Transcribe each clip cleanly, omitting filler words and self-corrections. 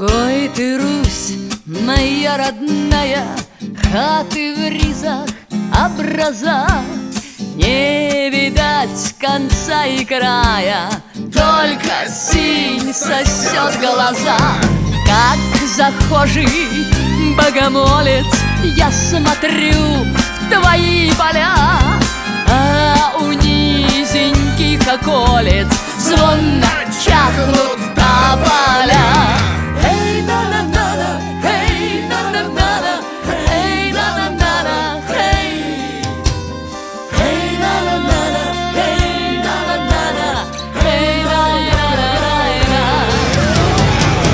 Ой ты, Русь, моя родная, хаты в ризах, образа, не видать конца и края, только синь сосет глаза. Как захожий богомолец я смотрю в твои поля, а у низеньких околец звонно чахнут тополя. Эй, на-на-на-на, эй, на-на-на-на, эй, на-на-на-на, эй. Эй, на-на-на-на, эй, на-на-на-на, эй, на-на-на-на.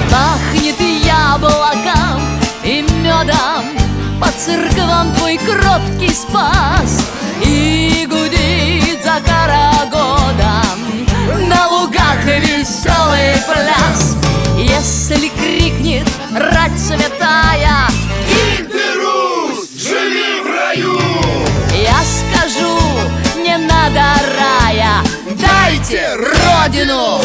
Пахнет яблоком и медом, по церквам твой кроткий спас, и гудит за карагодом на лугах веселый пляс. Если крикнет рать святая: «И ты, Русь, живи в раю!» я скажу: не надо рая, дайте родину